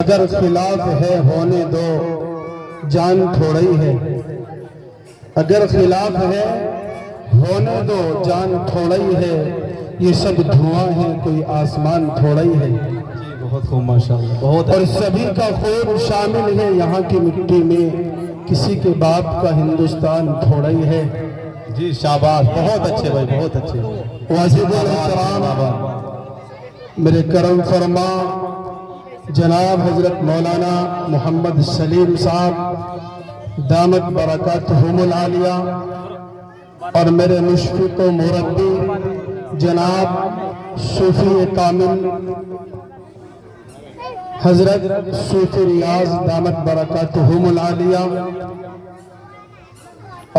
اگر خلاف ہے ہونے دو جان تھوڑا ہی ہے، اگر خلاف ہے ہونے دو جان تھوڑا ہی ہے، یہ سب دھواں ہے کوئی آسمان تھوڑا ہی ہے۔ جی بہت خوب ماشاءاللہ، بہت اور سبھی کا خون شامل ہے یہاں کی مٹی میں، کسی کے باپ کا ہندوستان تھوڑا ہی ہے۔ جی شاباش، بہت اچھے بھائی، بہت اچھے۔ واجب الاحترام میرے کرم فرما جناب حضرت مولانا محمد سلیم صاحب دامت برکاتہم العالیہ، اور میرے مشفق و مربی جناب صوفی کامل حضرت صوفی ریاض دامت برکاتہم العالیہ،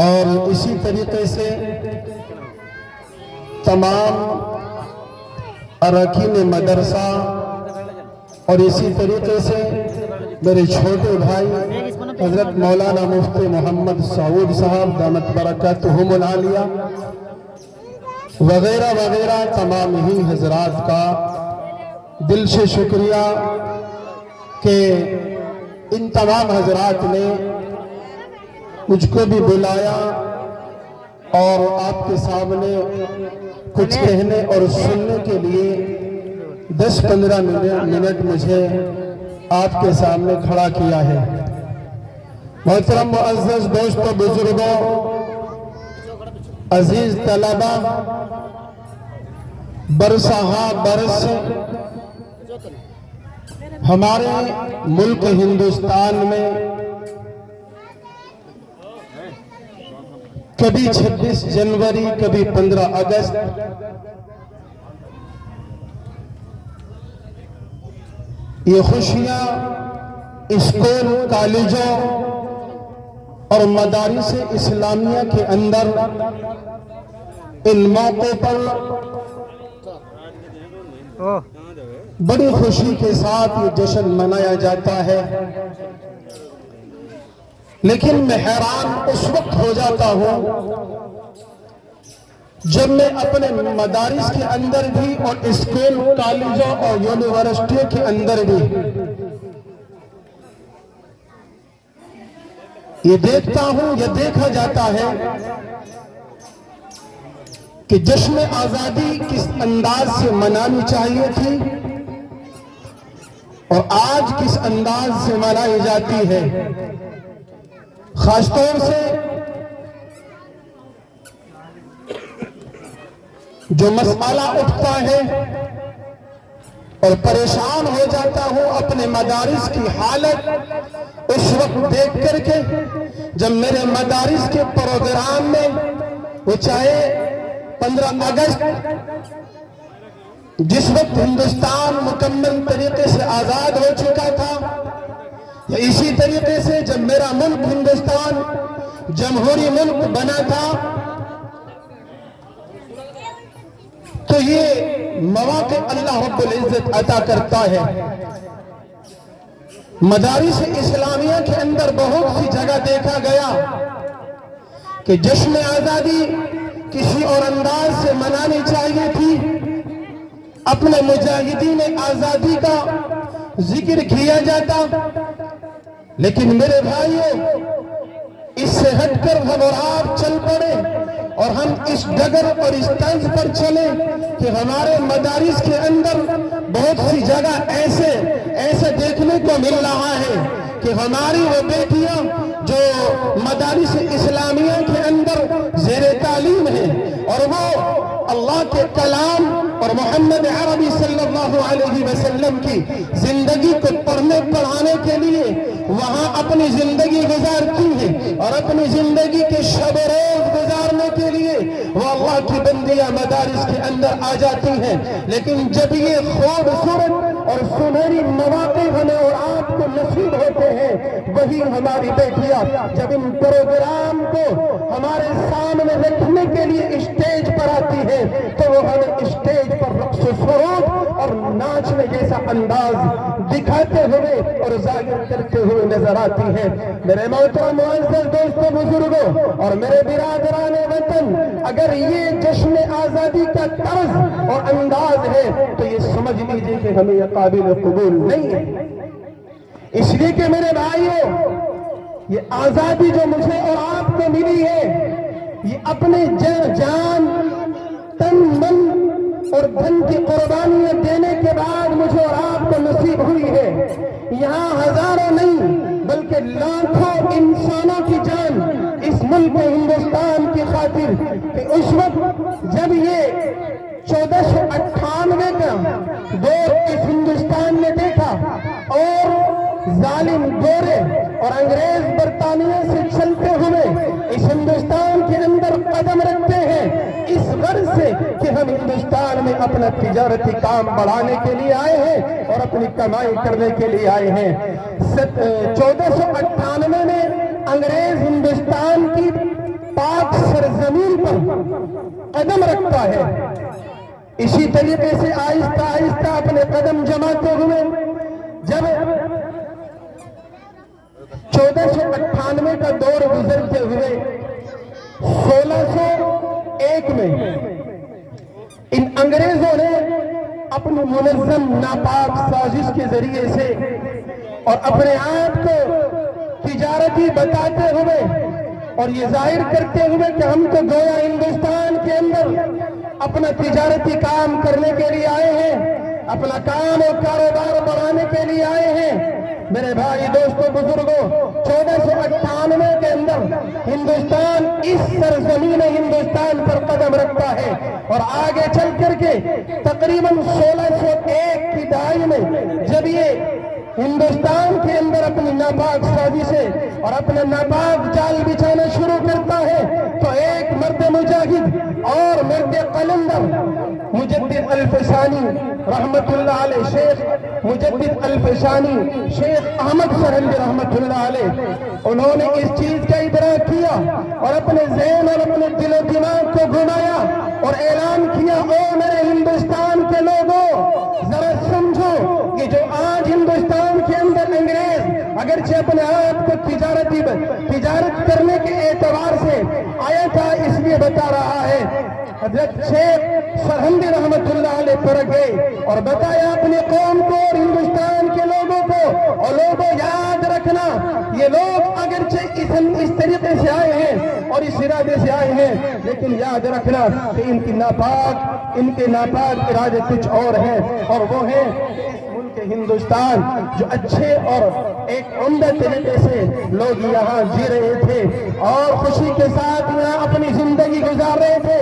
اور اسی طریقے سے تمام اراکین مدرسہ، اور اسی طریقے سے میرے چھوٹے بھائی حضرت مولانا مفتی محمد سعود صاحب دامت برکاتہم العالیہ وغیرہ وغیرہ تمام ہی حضرات کا دل سے شکریہ کہ ان تمام حضرات نے مجھ کو بھی بلایا اور آپ کے سامنے کچھ کہنے اور سننے کے لیے 10-15 منٹ مجھے آپ کے سامنے کھڑا کیا ہے۔ محترم معزز دوستوں، بزرگوں، عزیز طلبہ، برسہا برس ہمارے ملک ہندوستان میں کبھی 26 جنوری، کبھی 15 اگست، یہ خوشیاں اسکول، کالجوں اور مدارس اسلامیہ کے اندر ان موقعوں پر بڑی خوشی کے ساتھ یہ جشن منایا جاتا ہے، لیکن میں حیران اس وقت ہو جاتا ہوں جب میں اپنے مدارس کے اندر بھی اور اسکول، کالجوں اور یونیورسٹیوں کے اندر بھی یہ دیکھتا ہوں، یہ دیکھا جاتا ہے کہ جشن آزادی کس انداز سے منانی چاہیے تھی اور آج کس انداز سے منائی جاتی ہے۔ خاص طور سے جو مسئلہ اٹھتا ہے اور پریشان ہو جاتا ہوں اپنے مدارس کی حالت اس وقت دیکھ کر کے، جب میرے مدارس کے پروگرام میں وہ چاہے 15 اگست جس وقت ہندوستان مکمل طریقے سے آزاد ہو چکا تھا، یا اسی طریقے سے جب میرا ملک ہندوستان جمہوری ملک بنا تھا، تو یہ مواقع اللہ رب العزت عطا کرتا ہے۔ مدارس اسلامیہ کے اندر بہت سی جگہ دیکھا گیا کہ جشن آزادی کسی اور انداز سے منانی چاہیے تھی، اپنے مجاہدین آزادی کا ذکر کیا جاتا، لیکن میرے بھائیوں اس سے ہٹ کر ہم اور آپ چل پڑے اور ہم اس ڈگر اور اس طرز پر چلے کہ ہمارے مدارس کے اندر بہت سی جگہ ایسے دیکھنے کو مل رہا ہے کہ ہماری وہ بیٹیاں جو مدارس اسلامیہ کے اندر زیر تعلیم ہیں اور وہ اللہ کے کلام اور محمد عربی صلی اللہ علیہ وسلم کی زندگی کو پڑھنے پڑھانے کے لیے وہاں اپنی زندگی گزارتی ہیں، اور اپنی زندگی کے شب و روز گزارنے کے لیے وہ اللہ کی بندیاں مدارس کے اندر آ جاتی ہیں، لیکن جب یہ خوبصورت اور سنہری مواقع ہمیں اور آپ کو نصیب ہوتے ہیں، وہی ہماری بیٹیاں جب ان پروگرام کو ہمارے سامنے رکھنے کے لیے اسٹیج پر آتی ہے تو وہ ہمیں اسٹیج پر رقص و سرود اور ناچنے جیسا انداز دکھاتے ہوئے اور ظاہر کرتے ہوئے نظر آتی ہے۔ میرے محترم معزز دوستوں، بزرگوں اور میرے برادران وطن، اگر یہ جشن آزادی کا طرز اور انداز ہے تو یہ سمجھ لیجئے کہ ہمیں یہ قابل قبول نہیں ہے۔ اس لیے کہ میرے بھائیوں، یہ آزادی جو مجھے اور آپ کو ملی ہے، یہ اپنے جان، تن، من اور دھن کی قربانیاں دینے کے بعد مجھے اور آپ کو نصیب ہوئی ہے۔ یہاں ہزاروں نہیں بلکہ لاکھوں انسانوں کی جان اس ملک ہندوستان کی خاطر، کہ اس وقت جب یہ 1498 کا دور اس ہندوستان نے دیکھا اور ظالم گورے اور انگریز برطانیہ سے چلتے ہوئے اس ہندوستان کے اندر قدم رکھتے ہیں، اس غرض سے کہ ہم ہندوستان میں اپنا تجارتی کام بڑھانے کے لیے آئے ہیں اور اپنی کمائی کرنے کے لیے آئے ہیں۔ 1498 میں انگریز ہندوستان کی پاک سرزمین پر قدم رکھتا ہے۔ اسی طریقے سے آہستہ آہستہ اپنے قدم جماتے ہوئے جب 1498 کا دور گزرتے ہوئے 1601 میں ان انگریزوں نے اپنی منظم ناپاک سازش کے ذریعے سے اور اپنے آپ کو تجارتی بتاتے ہوئے اور یہ ظاہر کرتے ہوئے کہ ہم تو گویا ہندوستان کے اندر اپنا تجارتی کام کرنے کے لیے آئے ہیں، اپنا کام اور کاروبار بڑھانے کے لیے آئے ہیں۔ میرے بھائی، دوستوں، بزرگوں، 1498 کے اندر ہندوستان اس سرزمین ہندوستان پر قدم رکھتا ہے اور آگے چل کر کے تقریباً 1601 کی دہائی میں جب یہ ہندوستان کے اندر اپنی ناپاک سازشیں اور اپنا ناپاک جال بچھانا شروع کرتا ہے تو ایک مرد مجاہد اور مرد قلندر مجدد الفسانی رحمت اللہ علیہ، شیخ مجدد الفسانی، شیخ احمد سرہندی رحمت اللہ علیہ، انہوں نے اس چیز کا ادراک کیا اور اپنے ذہن اور اپنے دل و دماغ کو گھمایا اور اعلان کیا، او میرے ہندوستان کے لوگوں، ذرا سمجھو کہ جو آج ہندوستان کے اندر انگریز اگرچہ اپنے آپ کو تجارت کرنے کے اعتبار سے آیا تھا، اس لیے بتا رہا ہے، حضرت شیخ سرہندی رحمت اللہ علیہ پر گئے اور بتایا اپنی قوم کو اور ہندوستان کے لوگوں کو، اور لوگوں یاد رکھنا، یہ لوگ اگرچہ اس طریقے سے آئے ہیں اور اس ارادے سے آئے ہیں، لیکن یاد رکھنا کہ ان کے ناپاک ارادے کچھ اور ہیں، اور وہ ہیں ہندوستان جو اچھے اور ایک عمدہ طریقے سے لوگ یہاں جی رہے تھے اور خوشی کے ساتھ یہاں اپنی زندگی گزار رہے تھے،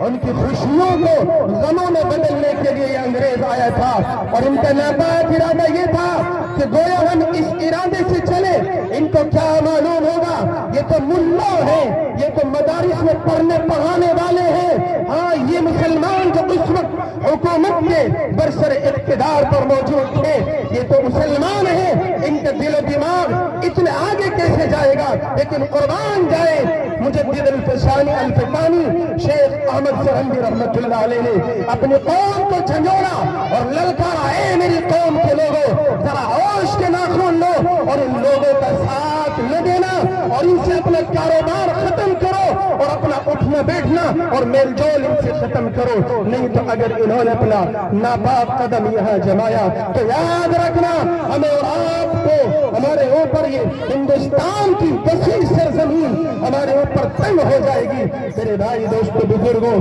ان کی خوشیوں کو غموں میں بدلنے کے لیے یہ انگریز آیا تھا اور ان کا ناپاک ارادہ یہ تھا کہ گویا ہم اس ارادے سے چلے، ان کو کیا معلوم ہوگا، یہ تو ملا ہیں، یہ تو مدارس میں پڑھنے پڑھانے والے ہیں، ہاں یہ مسلمان جو اس وقت حکومت کے برسر اقتدار پر موجود تھے، یہ تو مسلمان ہیں، ان کا دل و دماغ اتنے آگے کیسے جائے گا، لیکن قربان جائے مجدد الفسانی شیخ احمد سرہندی رحمت اللہ علیہ نے اپنی قوم کو جھنجھوڑا اور للکارا، اے میری قوم کے لوگوں، ذرا ہوش کے ناخن لو اور ان لوگوں کا ساتھ نہ دینا اور ان سے اپنا کاروبار ختم کرو اور اپنا اٹھنا بیٹھنا اور میل جول ان سے ختم کرو، نہیں تو اگر انہوں نے اپنا ناپاک قدم یہاں جمایا تو یاد رکھنا ہمیں اور آپ کو، ہمارے اوپر یہ ہندوستان کی وسیع سرزمین ہمارے اوپر تنگ ہو جائے گی۔ میرے بھائی، دوستو، بزرگوں،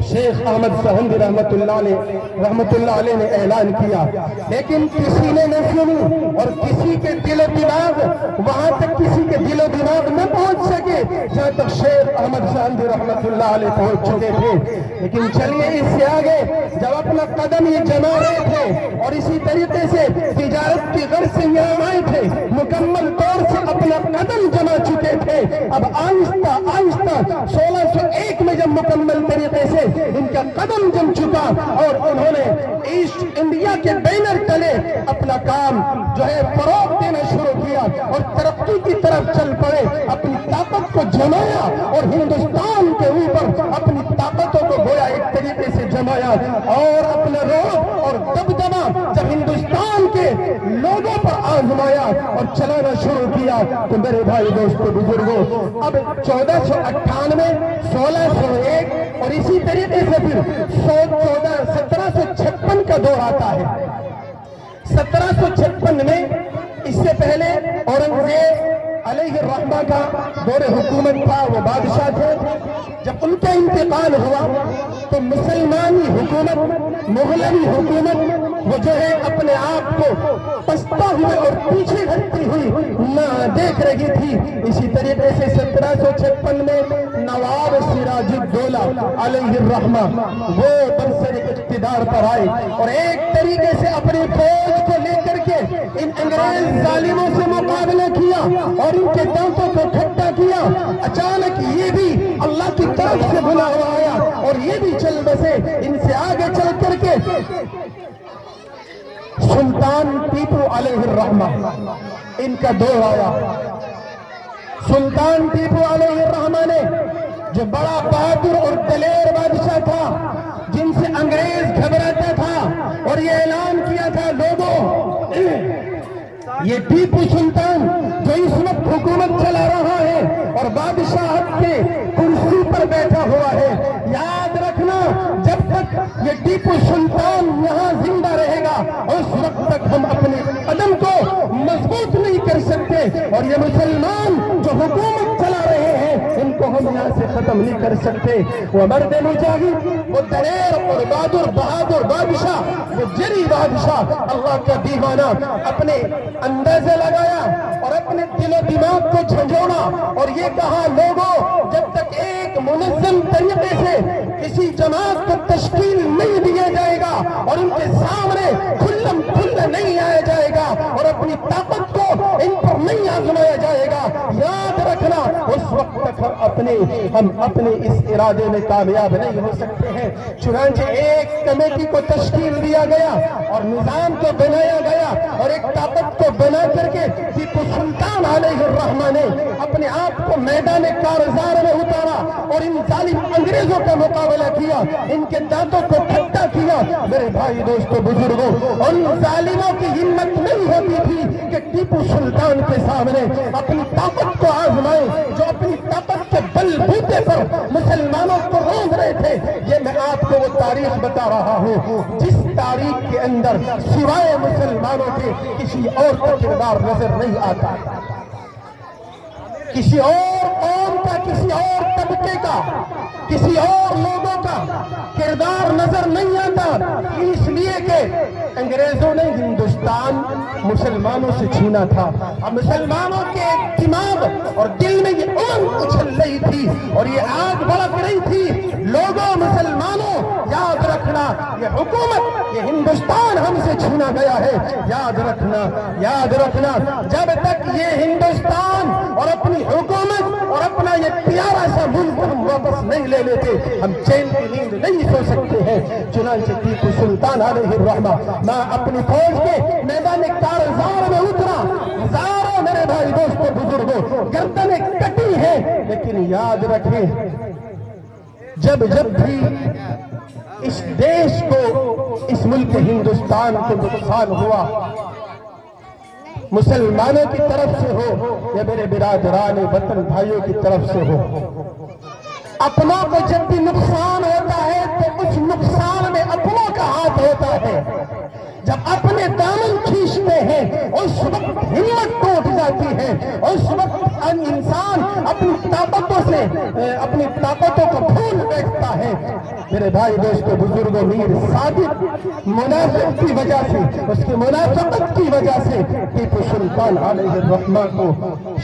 شیخ احمد سرہندی رحمت اللہ علیہ نے اعلان کیا، لیکن کسی نے نہ سنی اور کسی کے دل و دماغ وہاں تک کسی کے دل و دماغ نہ پہنچ سکے جہاں تک شیخ احمد سرہندی رحمت اللہ علیہ پہنچ چکے تھے۔ لیکن چلیے اس سے آگے، جب اپنا قدم یہ جما رہے تھے اور اسی طریقے سے تجارت کی غرض سے یہاں آئے تھے، مکمل طور سے اپنا قدم جما چکے تھے، اب آہستہ آہستہ 1601 میں جب مکمل طریقے سے ان کا قدم جم چکا اور انہوں نے ایسٹ انڈیا کے بینر تلے اپنا کام جو ہے فروغ دینا شروع کیا اور ترقی کی طرف چل پڑے، اپنی طاقت کو جمایا اور ہندوستان کے اوپر اپنی طاقتوں کو گویا ایک طریقے سے جمایا اور اپنا روح اور دبدبا جب ہندوستان کے لوگوں پر آزمایا اور چلانا شروع کیا تو میرے بھائی، دوستو، بزرگوں، اب 1498 1601 اور اسی طریقے سے پھر 1756 کا دور آتا ہے۔ 1756 میں اس سے پہلے اورنگزیب علیہ الرحمہ کا دور حکومت تھا، وہ بادشاہ تھے. جب ان کا انتقال ہوا تو مسلمانی حکومت، مغلوی حکومت، وہ جو ہے اپنے آپ کو پستا ہوئے اور پیچھے ہٹتی ہوئی نہ دیکھ رہی تھی. اسی طریقے سے 1756 میں نواب سراج الدولہ علیہ الرحمہ وہ برسر اقتدار پر آئے اور ایک طریقے سے اپنی فوج کو لے کر کے ان انگریز ظالموں سے مقابلہ کیا اور ان کے دانتوں کو کھٹا کیا. اچانک یہ بھی اللہ کی طرف سے بلاوا آیا اور یہ بھی چل بسے. ان سے آگے چل کر کے سلطان ٹیپو علیہ الرحمہ ان کا دور آیا. سلطان ٹیپو علیہ الرحمہ نے جو بڑا بہادر اور دلیر بادشاہ تھا، جن سے انگریز گھبراتا تھا اور یہ اعلان کیا تھا، لوگوں یہ ٹیپو سلطان جو اس وقت حکومت چلا رہا ہے اور بادشاہت کے کرسی پر بیٹھا ہوا ہے، یاد رکھنا جب تک یہ ٹیپو سلطان یہاں زندہ رہے گا اس وقت تک ہم اپنے قدم کو مضبوط نہیں کر سکتے، اور یہ مسلمان جو حکومت چلا رہے ہیں ان کو ہم یہاں سے ختم نہیں کر سکتے. وہ مرد مجاہد، وہ دلیر اور بہادر بادشاہ، وہ جری بادشاہ، اللہ کا دیوانہ، اپنے اندازے لگایا اور اپنے دل و دماغ کو جھنجھوڑا اور یہ کہا، لوگوں جب تک ایک منظم طریقے سے کسی جماعت کو تشکیل نہیں دیا جائے گا اور ان کے سامنے کھلم کھلا نہیں آیا جائے گا اور اپنی طاقت کو ان پر نہیں آزمایا جائے گا، یاد رکھنا اس وقت تک ہم اپنے اس ارادے میں کامیاب نہیں ہو سکتے ہیں. چنانچہ ایک کمیٹی کو تشکیل دیا گیا اور نظام کو بنایا گیا اور ایک طاقت کو بنا کر کے ٹیپو سلطان علیہ الرحمہ نے اپنے آپ کو میدان کارزار میں اتارا اور ان ظالم انگریزوں کا مقابلہ کیا، ان کے دانتوں کو کھٹا کیا. میرے بھائی، دوستو، بزرگوں، ان ظالموں کی ہمت نہیں ہوتی تھی کہ ٹیپو سلطان کے سامنے اپنی طاقت کو آزمائے، جو اپنی طاقت کے بل بوتے پر مسلمانوں کو روک رہے تھے. یہ میں آپ کو وہ تاریخ بتا رہا ہوں جس تاریخ کے اندر سوائے مسلمانوں کے کسی اور کا کردار نظر نہیں آتا، کسی اور قوم کا، کسی اور طبقے کا، کسی اور لوگوں کا کردار نظر نہیں آتا. اس لیے کہ انگریزوں نے ہندوستان مسلمانوں سے چھینا تھا. اب مسلمانوں کے دماغ اور دل میں یہ امنگ اچھل رہی تھی اور یہ آگ بھڑک رہی تھی. لوگوں، مسلمانوں، یاد رکھنا یہ حکومت، یہ ہندوستان ہم سے چھینا گیا ہے. یاد رکھنا جب تک یہ ہندوستان اور اپنی حکومت اور اپنا یہ پیارا سا ملک ہم واپس نہیں لے لیتے، ہم چین کی نیند نہیں سو سکتے ہیں. چنانچہ ٹیپو سلطان علیہ الرحمہ میں اپنی فوج کے میدان کارزار میں اترا. ہزاروں میرے بھائی، دوستوں، بزرگوں، گردنیں کٹی ہیں، لیکن یاد رکھیں جب بھی اس دیش کو، اس ملک ہندوستان کو نقصان ہوا، مسلمانوں کی طرف سے ہو یا میرے برادران وطن بھائیوں کی طرف سے ہو، اپنوں کو جب بھی نقصان ہوتا ہے تو اس نقصان میں اپنوں کا ہاتھ ہوتا ہے. جب اپنے دامن کھینچتے ہیں اس وقت ہمت ٹوٹ جاتی ہے، اس وقت انسان اپنی طاقتوں کو بھول بیٹھتا ہے. میرے بھائی، دوستو، بزرگوں، میر صادق منافق کی وجہ سے، اس کی منافقت کی وجہ سے ٹیپو سلطان علیہ الرحمہ کو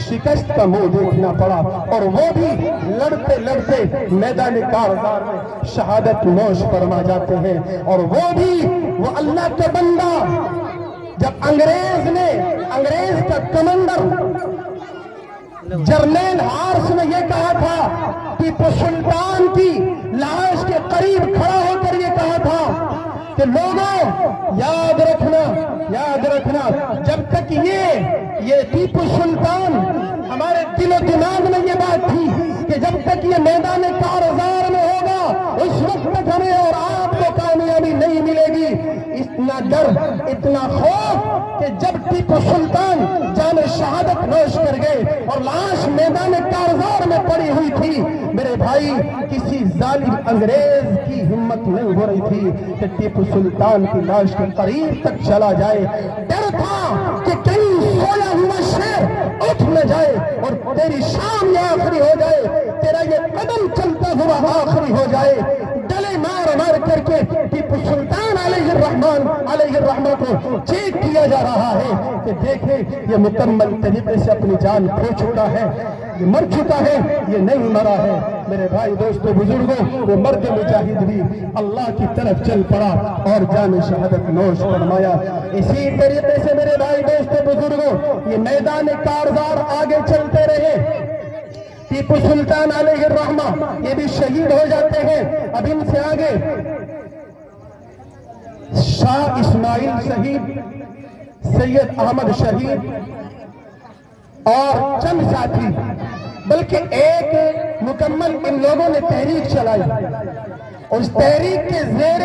شکست کا منہ دیکھنا پڑا اور وہ بھی لڑتے لڑتے میدان کارزار میں شہادت نوش فرما جاتے ہیں. اور وہ اللہ کا بندہ، جب انگریز کا کمانڈر جرنیل ہارس نے یہ کہا تھا، ٹیپو سلطان کی لاش کے قریب کھڑا ہو کر یہ کہا تھا کہ لوگوں یاد رکھنا جب تک یہ ٹیپو سلطان، ہمارے دل و دماغ میں یہ بات تھی کہ جب تک یہ میدان کارزار میں ہوگا اس وقت تک ہمیں اور آپ کو کامیابی نہیں ملے گی. اتنا ڈر، اتنا خوف کہ جب ٹیپو سلطان جان شہادت نوش کر گئے اور لاش میدان کارزار میں پڑی ہوئی تھی، میرے بھائی، کسی ظالم انگریز کی ہمت نہیں ہو رہی تھی کہ ٹیپو سلطان کی لاش کے قریب تک چلا جائے. ڈر تھا کہ کہیں سویا تیری شام یہ آخری ہو جائے، تیرا یہ قدم چلتا ہوا آخری ہو جائے۔ ڈلے مار مار کر کے ٹیپو سلطان علیہ الرحمہ کو چیک کیا جا رہا ہے کہ دیکھیں یہ مکمل طریقے سے اپنی جان کھو چکا ہے، یہ مر چکا ہے، یہ نہیں مرا ہے۔ میرے بھائی دوستو بزرگوں، وہ مرد مجاہد بھی اللہ کی طرف چل پڑا اور جان شہادت نوش فرمایا۔ اسی طریقے سے میرے بھائی دوستو بزرگوں، یہ میدان کارزار آگے چلتے رہے۔ ٹیپو سلطان علیہ الرحمہ یہ بھی شہید ہو جاتے ہیں۔ اب ان سے آگے شاہ اسماعیل شہید، سید احمد شہید اور چند ساتھی، بلکہ ایک مکمل ان لوگوں نے تحریک چلائی۔ اس تحریک کے زیر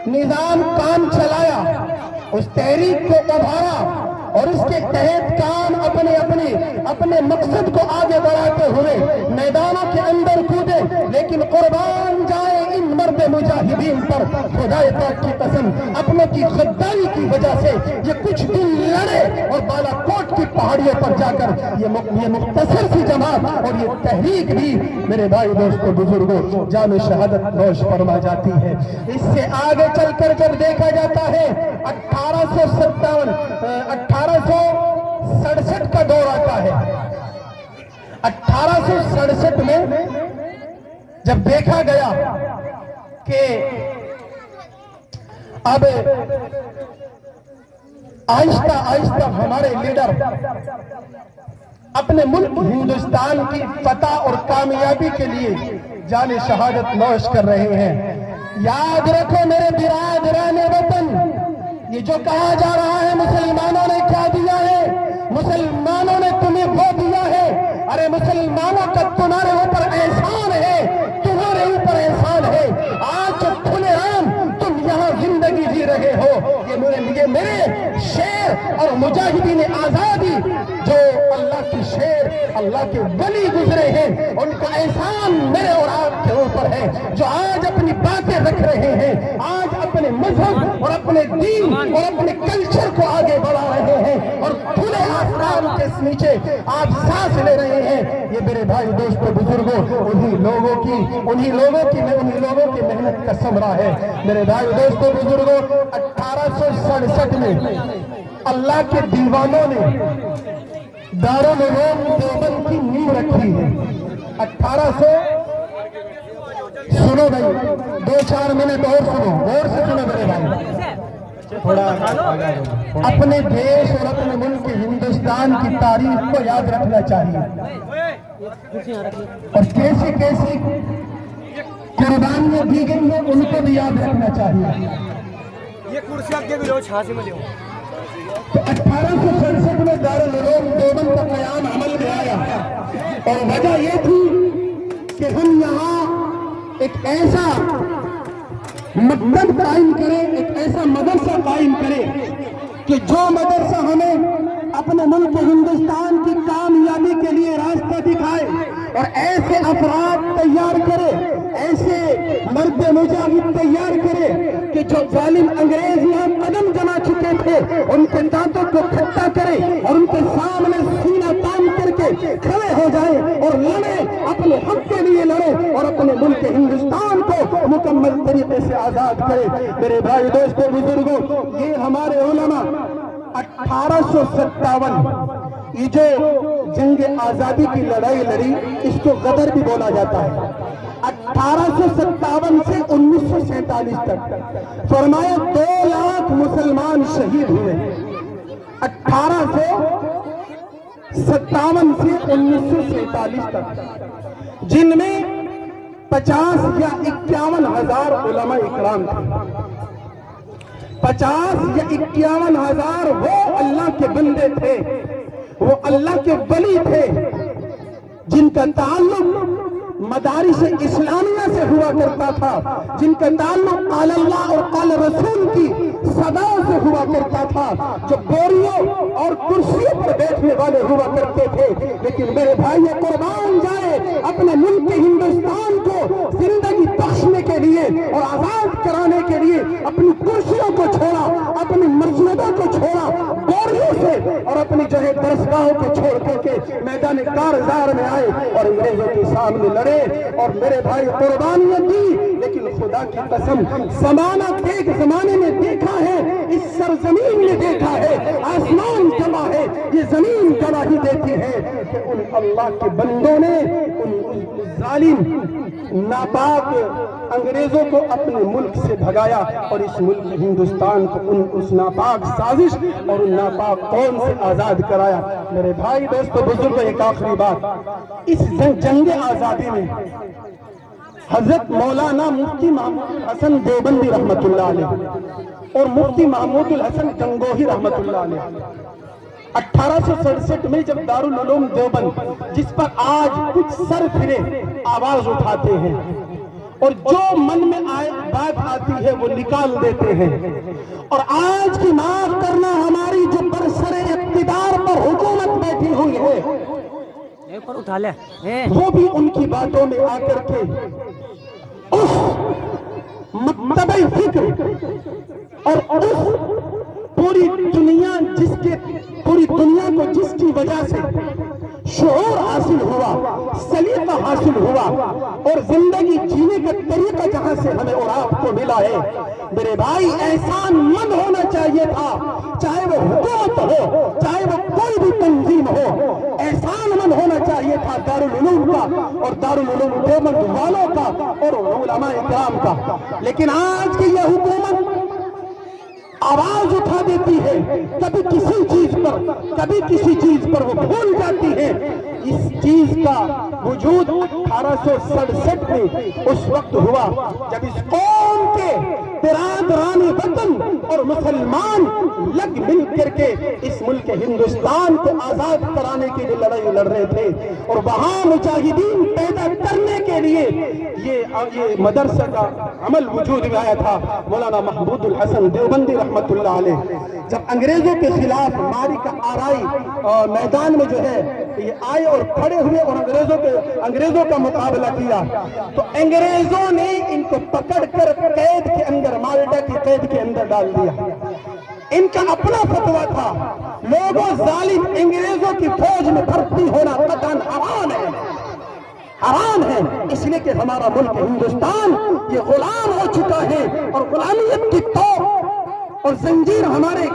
نظام کام چلایا، اس تحریک کو ابھارا اور اس کے تحت کام اپنے مقصد کو آگے بڑھاتے ہوئے میدانوں کے اندر کودے۔ لیکن قربان جائے ان مرد مجاہدین پر، خدا پاک کی قسم، اپنوں کی غداری کی وجہ سے یہ کچھ دن لڑے اور بالا کوٹ کی پہاڑیوں پر جا کر یہ مختصر سی جماعت اور یہ تحریک بھی میرے بھائی دوستو بزرگوں جان شہادت نوش فرما جاتی ہے۔ اس سے آگے چل کر جب دیکھا جاتا ہے 1867 کا دور آتا ہے۔ 1867 میں جب دیکھا گیا کہ اب آہستہ آہستہ ہمارے لیڈر اپنے ملک ہندوستان کی فتح اور کامیابی کے لیے جان شہادت نوش کر رہے ہیں، یاد رکھو میرے برادران وطن، یہ جو کہا جا رہا ہے مسلمانوں نے کیا دیا ہے، مسلمانوں نے تمہیں وہ دیا ہے، ارے مسلمانوں کا تمہارے اوپر احسان ہے، تمہارے اوپر احسان ہے۔ آج جو کھلے عام تم یہاں زندگی جی رہے ہو، یہ میرے شیر اور مجاہدین آزادی جو اللہ کی شیر، اللہ کے ولی گزرے ہیں، ان کا احسان میرے اور آپ کے اوپر ہے، جو آج اپنی باتیں رکھ رہے ہیں، آج اپنے مذہب اور اپنے دین اور اپنے کلچر کو آگے بڑھا رہے ہیں اور کھلے آسمان کے نیچے آپ سانس لے رہے ہیں۔ یہ میرے بھائی دوستو بزرگوں انہی لوگوں کی محنت کا ثمرہ ہے۔ میرے بھائی دوستو بزرگوں 1867 میں اللہ کے دیوانوں نے دارالعلوم دیوبند کی نیو رکھی ہے۔ 1800 سنو بھائی، 2-4 منٹ اور سنو، غور سے سنو میرے بھائی، اپنے دیش اور اپنے ملک ہندوستان کی تاریخ کو یاد رکھنا چاہیے اور کیسی کیسی قربانیاں دی گئی ہیں ان کو بھی یاد رکھنا چاہیے۔ یہ کرسی آپ کے بھی لو، چھانسی میں لیو۔ 1867 میں دارالعلوم دیوبند کا قیام عمل میں آیا اور وجہ یہ تھی کہ ہم یہاں ایک ایسا مکتب قائم کریں، ایک ایسا مدرسہ قائم کریں کہ جو مدرسہ ہمیں اپنے ملک ہندوستان کی کامیابی کے لیے راستہ دکھائے اور ایسے افراد تیار کرے، ایسے مرد مجاہد تیار کرے کہ جو ظالم انگریز یہاں قدم جما چکے تھے ان کے دانتوں کو کھٹا کرے اور ان کے سامنے سینہ تان کر کے کھڑے ہو جائے اور لڑے، اپنے حق کے لیے لڑے اور اپنے ملک ہندوستان کو مکمل طریقے سے آزاد کرے۔ میرے بھائی دوستو بزرگوں، یہ ہمارے علماء 1857 یہ جو جنگ آزادی کی لڑائی لڑی، اس کو غدر بھی بولا جاتا ہے۔ 1857 سے 1947 تک فرمایا 2 لاکھ مسلمان شہید ہوئے۔ 1857 سے 1947 تک، جن میں 50 یا 51 ہزار علماء اکرام تھے۔ 50 یا 51 ہزار وہ اللہ کے بندے تھے، وہ اللہ کے ولی تھے، جن کا تعلق مدارس اسلامیہ سے ہوا کرتا تھا، جن کا تعلق قال اللہ اور قال رسول کی صداؤں سے ہوا کرتا تھا، جو بوریوں اور کرسیوں پر بیٹھنے والے ہوا کرتے تھے۔ لیکن میرے بھائی قربان جائے، اپنے ملک ہندوستان کو زندگی بخشنے کے لیے اور آزاد کرانے کے لیے اپنی کرسیوں کو چھوڑا، اپنی مسجدوں کو چھوڑا، بوریوں سے اور اپنی جو ہے درسگاہوں کو چھوڑ کر کے میدان کارزار میں آئے اور انگریزوں کے سامنے لڑے اور میرے بھائی قربانیاں دی، لیکن خدا کی قسم زمانہ ایک زمانے میں دیکھا ہے، اس سرزمین نے دیکھا ہے، آسمان گواہ ہے، یہ زمین گواہی دیتی ہے کہ ان اللہ کے بندوں نے ان ظالم ناپاک انگریزوں کو اپنے ملک سے بھگایا اور اس ملک ہندوستان کو اس ناپاک سازش اور ان ناپاک قوم سے آزاد کرایا۔ میرے بھائی دوستو بزرگ، ایک آخری بات، اس جنگ آزادی میں حضرت مولانا مفتی محمود الحسن دیوبندی رحمت اللہ علیہ اور مفتی محمود الحسن گنگوہی رحمت اللہ علیہ 1867 میں جب دارالعلوم دیوبند، جس پر آج کچھ سر پھرے آواز اٹھاتے ہیں اور جو من میں بات آتی ہے وہ نکال دیتے ہیں، اور آج کی معاف کرنا ہماری جو برسر اقتدار پر حکومت بیٹھی ہوئی ہے پر اٹھا لے وہ بھی ان کی باتوں میں آ کر کے اس مکتبہ فکر اور اس پوری دنیا کو جس کی وجہ سے شعور حاصل ہوا، سلیقہ حاصل ہوا اور زندگی جینے کا طریقہ جہاں سے ہمیں اور آپ کو ملا ہے، میرے بھائی احسان مند ہونا چاہیے تھا، چاہے وہ حکومت ہو، چاہے وہ کوئی بھی تنظیم ہو، احسان مند ہونا چاہیے تھا دارالعلوم کا اور دارالعلوم دیوبند والوں کا اور علماء کرام کا، لیکن آج کی یہ حکومت آواز اٹھا دیتی ہے، کبھی کسی چیز پر وہ بھول جاتی ہے۔ اس چیز کا وجود 1867 میں اس وقت ہوا جب اس قوم کے برادران وطن اور مسلمان لگ مل کر کے اس ملک ہندوستان کو آزاد کرانے کے لیے لڑائی لڑ رہے تھے، اور وہاں مجاہدین پیدا کرنے کے لیے یہ مدرسہ کا عمل وجود میں آیا تھا۔ مولانا محمود الحسن دیوبندی رحمت اللہ علیہ جب انگریزوں کے خلاف معرکہ آرائی میدان میں جو ہے یہ آئے اور کھڑے ہوئے اور انگریزوں کا مقابلہ کیا، تو انگریزوں نے ان کو پکڑ کر قید کے اندر، مالٹا کی قید کے اندر ڈال دیا۔ ان کا اپنا فتویٰ تھا، لوگوں ظالم انگریزوں کی فوج میں بھرتی ہونا قطعاً حرام ہے، اس لیے کہ ہمارا ملک ہندوستان یہ غلام ہو چکا ہے اور غلامیت کی توق اور زنجیر ہماری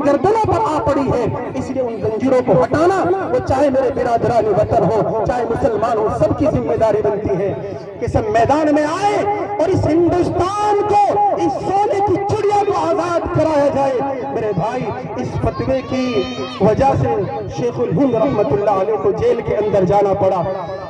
گردنوں پر آ پڑی ہے، اس لیے ان زنجیروں کو ہٹانا، وہ چاہے میرے برادران وطن ہو چاہے مسلمان ہو، سب کی ذمہ داری بنتی ہے کہ سب میدان میں آئے اور اس ہندوستان کو، اس سونے کی چڑیا کو آزاد کرایا جائے۔ میرے بھائی اس فتوے کی وجہ سے شیخ الہند رحمت اللہ علیہ کو جیل کے اندر جانا پڑا،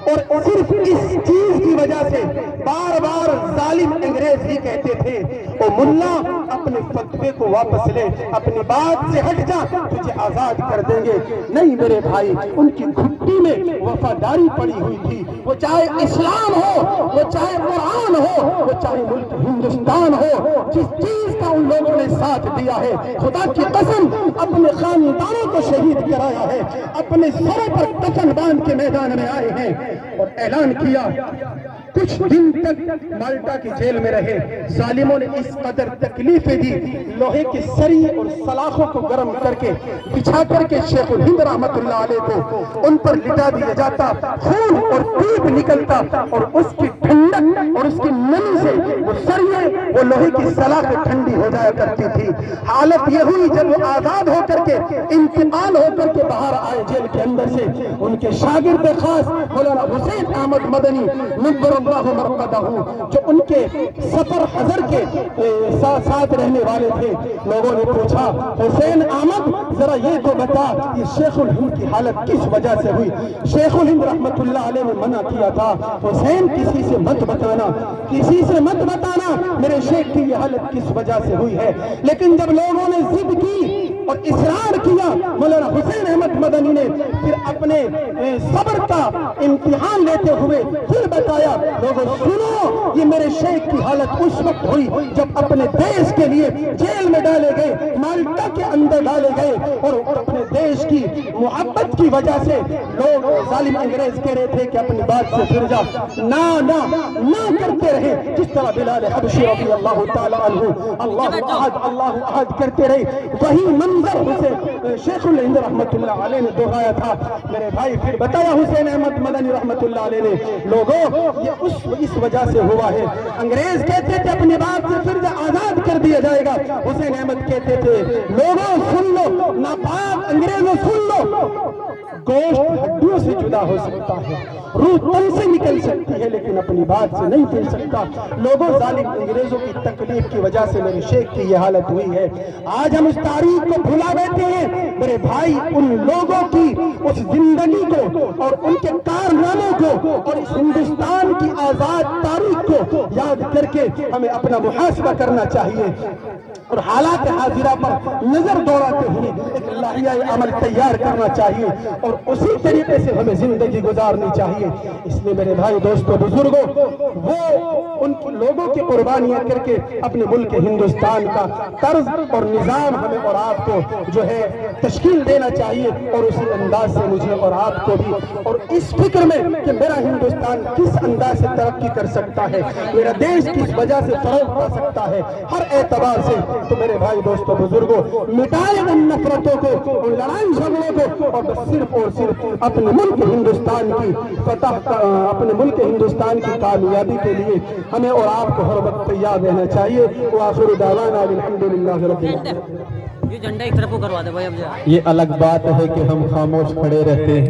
اور صرف اس چیز کی وجہ سے بار بار ظالم انگریز ہی کہتے تھے او ملا اپنے فتوے کو واپس لے، اپنی بات سے ہٹ جا، تجھے آزاد کر دیں گے۔ نہیں میرے بھائی، ان کی گھٹی میں وفاداری پڑی ہوئی تھی، وہ چاہے اسلام ہو، وہ چاہے قرآن ہو، وہ چاہے ملک ہندوستان ہو، جس چیز کا ان لوگوں نے ساتھ دیا ہے، خدا کی قسم اپنے خاندانوں کو شہید کرایا ہے، اپنے سروں پر کفن باندھ کے میدان میں آئے ہیں اور اعلان کیا۔ کچھ دن تک مالٹا کی جیل میں رہے، ظالموں نے اس قدر تکلیفیں دی، لوہے کے سریے اور سلاخوں کو گرم کر کے بچھا کر کے شیخ الہند رحمت اللہ علیہ کو ان پر لٹا دیا جاتا، خون اور پیپ نکلتا اور اس کی ٹھنڈک اور اس کی نمی سے وہ سریے، وہ لوہے کی سلاخ ٹھنڈی ہو جایا کرتی تھی۔ حالت یہ ہوئی جب وہ آزاد ہو کر کے انتقال ہو کر کے باہر آئے جیل کے اندر سے، ان کے شاگرد خاص مولانا حسین احمد مدنی نبر اللہ مرقدہ، جو ان کے سفر حضر کے ساتھ رہنے والے تھے، لوگوں نے پوچھا حسین احمد ذرا یہ تو بتا یہ شیخ الہند کی حالت کس وجہ سے ہوئی؟ شیخ الہند رحمت اللہ علیہ نے منع کیا تھا، حسین کسی سے مت بتانا، کسی سے مت بتانا میرے شیخ کی یہ حالت کس وجہ سے ہوئی ہے۔ لیکن جب لوگوں نے ضد کی اور اصرار کیا، مولانا حسین احمد مدنی نے پھر اپنے صبر کا امتحان لیتے ہوئے پھر بتایا لوگوں سنو یہ میرے شیخ کی حالت اس وقت ہوئی جب اپنے دیش کے لیے جیل میں ڈالے گئے مالٹا کے اندر ڈالے گئے اور اپنے دیش کی محبت کی وجہ سے لوگ ظالم انگریز کہہ رہے تھے کہ اپنی بات سے پھر جا نہ کرتے رہے جس طرح بلال حبشی رضی اللہ تعالی عنہ اللہ احد کرتے رہے وہی منظر حسین شیخ الہند رحمت اللہ علیہ نے دہرایا تھا میرے بھائی پھر بتایا حسین احمد مدنی رحمت اللہ علیہ نے لوگوں یہ اس وجہ سے ہوا ہے انگریز کہتے تھے اپنی بات سے پھر آزاد کر دیا جائے گا حسین احمد کہتے تھے لوگوں سن لو ناپاک انگریزوں سن لو گوشت ہڈیوں سے جدا ہو سکتا ہے روح تن سے نکل سکتی ہے لیکن اپنی بات سے نہیں پھر سکتا لوگوں ظالم انگریزوں کی تکلیف کی وجہ سے میرے شیخ کی یہ حالت ہوئی ہے آج ہم اس تاریخ کو بھلا بیٹھے ہیں میرے بھائی ان لوگوں کی اس زندگی کو اور ان کے کارناموں کو اور اس ہندوستان کی آزاد تاریخ کو یاد کر کے ہمیں اپنا محاسبہ کرنا چاہیے اور حالات حاضرہ پر نظر دوڑاتے ہوئے ایک لائحہ عمل تیار کرنا چاہیے اور اسی طریقے سے ہمیں زندگی گزارنی چاہیے اس لیے میرے بھائی دوستوں بزرگوں وہ ان لوگوں کی قربانیاں کر کے اپنے ملک ہندوستان کا طرز اور نظام ہمیں اور آپ کو جو ہے تشکیل دینا چاہیے اور اسی انداز سے مجھے اور آپ کو بھی اور اس فکر میں کہ میرا ہندوستان کس انداز سے ترقی کر سکتا ہے میرا دیش کس وجہ سے فروغ پا سکتا ہے ہر اعتبار سے تو میرے بھائی دوستوں بزرگوں مٹائے ان نفرتوں کو ان لڑائی جھگڑوں کو اور صرف اپنے ملک ہندوستان کی فتح اپنے ملک ہندوستان کی کامیابی کے لیے ہمیں اور آپ کو ہر وقت تیار رہنا چاہیے وآخر دعوانا الحمدللہ رب العالمین یہ جھنڈا ایک طرف کو کروا دے بھائی اب یہ الگ بات ہے کہ ہم خاموش کھڑے رہتے ہیں